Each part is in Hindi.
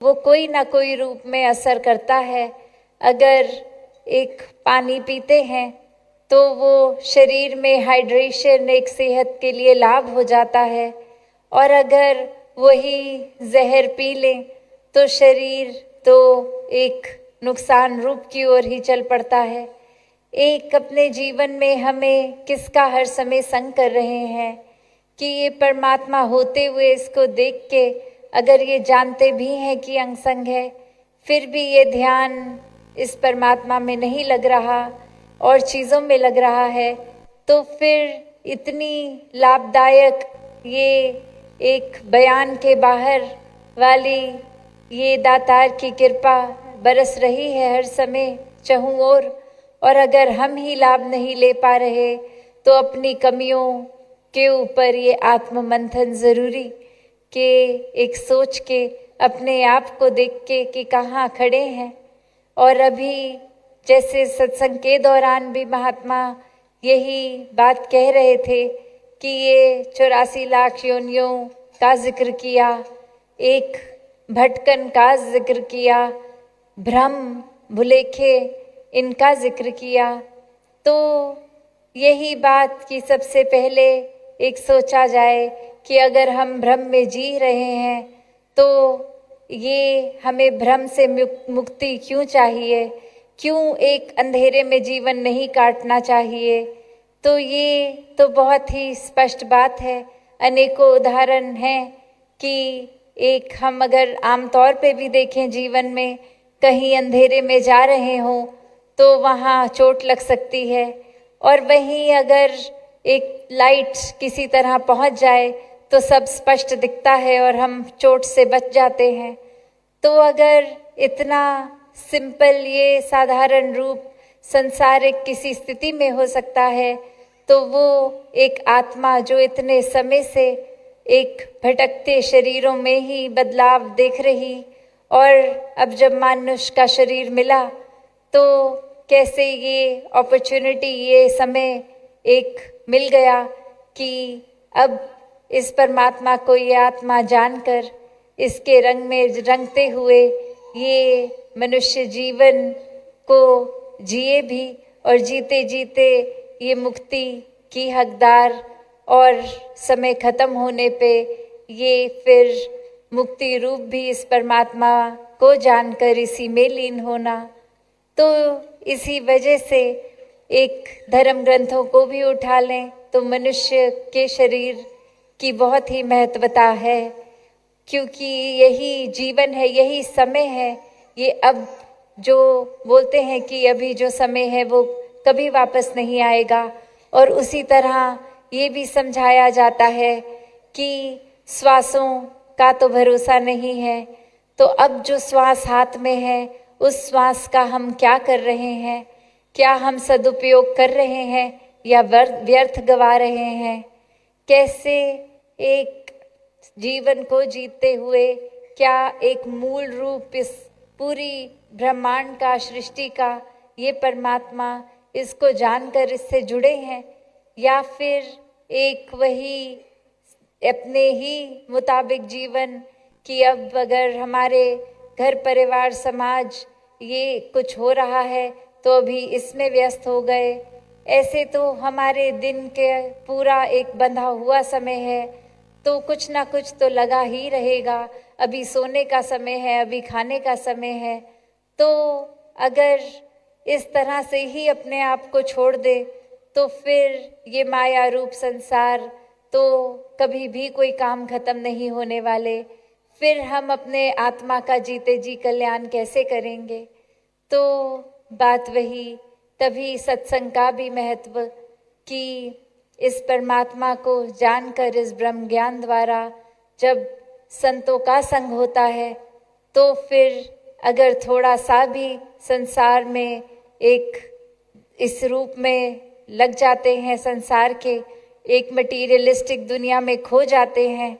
वो कोई ना कोई रूप में असर करता है। अगर एक पानी पीते हैं तो वो शरीर में हाइड्रेशन, एक सेहत के लिए लाभ हो जाता है, और अगर वही जहर पी लें तो शरीर तो एक नुकसान रूप की ओर ही चल पड़ता है। एक अपने जीवन में हमें किसका हर समय संग कर रहे हैं कि ये परमात्मा होते हुए इसको देख के अगर ये जानते भी हैं कि अंग संग है, फिर भी ये ध्यान इस परमात्मा में नहीं लग रहा और चीज़ों में लग रहा है, तो फिर इतनी लाभदायक ये एक बयान के बाहर वाली ये दातार की कृपा बरस रही है हर समय चहुं ओर। और अगर हम ही लाभ नहीं ले पा रहे तो अपनी कमियों के ऊपर ये आत्म मंथन जरूरी कि एक सोच के अपने आप को देख के कि कहाँ खड़े हैं। और अभी जैसे सत्संग के दौरान भी महात्मा यही बात कह रहे थे कि ये 84 लाख योनियों का जिक्र किया, एक भटकन का जिक्र किया, भ्रम भुलेखे इनका जिक्र किया। तो यही बात कि सबसे पहले एक सोचा जाए कि अगर हम भ्रम में जी रहे हैं तो ये हमें भ्रम से मुक्ति क्यों चाहिए, क्यों एक अंधेरे में जीवन नहीं काटना चाहिए। तो ये तो बहुत ही स्पष्ट बात है, अनेकों उदाहरण हैं कि एक हम अगर आमतौर पे भी देखें जीवन में, कहीं अंधेरे में जा रहे हों तो वहाँ चोट लग सकती है, और वहीं अगर एक लाइट किसी तरह पहुँच जाए तो सब स्पष्ट दिखता है और हम चोट से बच जाते हैं। तो अगर इतना सिंपल ये साधारण रूप संसारिक किसी स्थिति में हो सकता है, तो वो एक आत्मा जो इतने समय से एक भटकते शरीरों में ही बदलाव देख रही, और अब जब मानुष का शरीर मिला तो कैसे ये अपॉर्चुनिटी, ये समय एक मिल गया कि अब इस परमात्मा को ये आत्मा जानकर इसके रंग में रंगते हुए ये मनुष्य जीवन को जिए भी, और जीते जीते ये मुक्ति की हकदार, और समय खत्म होने पे ये फिर मुक्ति रूप भी इस परमात्मा को जानकर इसी में लीन होना। तो इसी वजह से एक धर्म ग्रंथों को भी उठा लें तो मनुष्य के शरीर की बहुत ही महत्वता है, क्योंकि यही जीवन है, यही समय है। ये अब जो बोलते हैं कि अभी जो समय है वो कभी वापस नहीं आएगा, और उसी तरह ये भी समझाया जाता है कि श्वासों का तो भरोसा नहीं है, तो अब जो श्वास हाथ में है उस श्वास का हम क्या कर रहे हैं, क्या हम सदुपयोग कर रहे हैं या व्यर्थ गवा रहे हैं। कैसे एक जीवन को जीते हुए क्या एक मूल रूप इस पूरी ब्रह्मांड का, सृष्टि का ये परमात्मा, इसको जानकर इससे जुड़े हैं, या फिर एक वही अपने ही मुताबिक जीवन कि अब अगर हमारे घर परिवार समाज ये कुछ हो रहा है तो अभी इसमें व्यस्त हो गए। ऐसे तो हमारे दिन के पूरा एक बंधा हुआ समय है, तो कुछ ना कुछ तो लगा ही रहेगा। अभी सोने का समय है, अभी खाने का समय है, तो अगर इस तरह से ही अपने आप को छोड़ दे तो फिर ये माया रूप संसार तो कभी भी कोई काम खत्म नहीं होने वाले। फिर हम अपने आत्मा का जीते जी कल्याण कैसे करेंगे। तो बात वही, तभी सत्संग का भी महत्व कि इस परमात्मा को जानकर इस ब्रह्म ज्ञान द्वारा जब संतों का संग होता है तो फिर अगर थोड़ा सा भी संसार में एक इस रूप में लग जाते हैं, संसार के एक मटीरियलिस्टिक दुनिया में खो जाते हैं,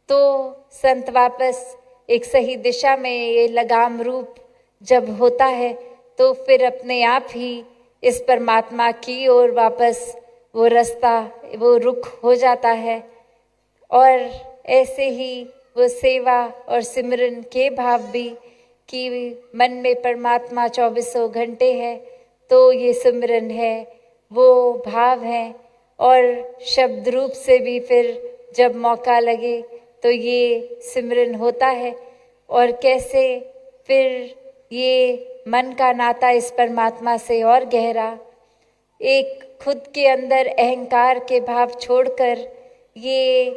तो संत वापस एक सही दिशा में ये लगाम रूप जब होता है तो फिर अपने आप ही इस परमात्मा की ओर वापस वो रास्ता, वो रुख हो जाता है। और ऐसे ही वो सेवा और सिमरन के भाव भी कि मन में परमात्मा 24 घंटे है, तो ये सिमरन है, वो भाव है। और शब्द रूप से भी फिर जब मौका लगे तो ये सिमरन होता है। और कैसे फिर ये मन का नाता इस परमात्मा से और गहरा, एक खुद के अंदर अहंकार के भाव छोड़कर ये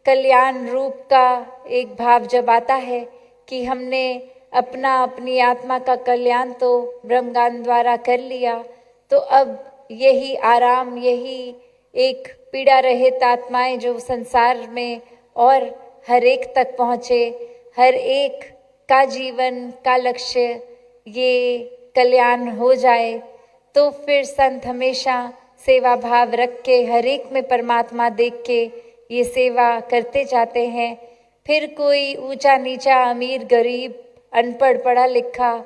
कल्याण रूप का एक भाव जब आता है कि हमने अपनी आत्मा का कल्याण तो ब्रह्मज्ञान द्वारा कर लिया, तो अब यही आराम, यही एक पीड़ा रहित आत्माएं जो संसार में और हर एक तक पहुँचे, हर एक का जीवन का लक्ष्य ये कल्याण हो जाए, तो फिर संत हमेशा सेवा भाव रख के हर एक में परमात्मा देख के ये सेवा करते जाते हैं। फिर कोई ऊंचा नीचा, अमीर गरीब, अनपढ़ पढ़ा लिखा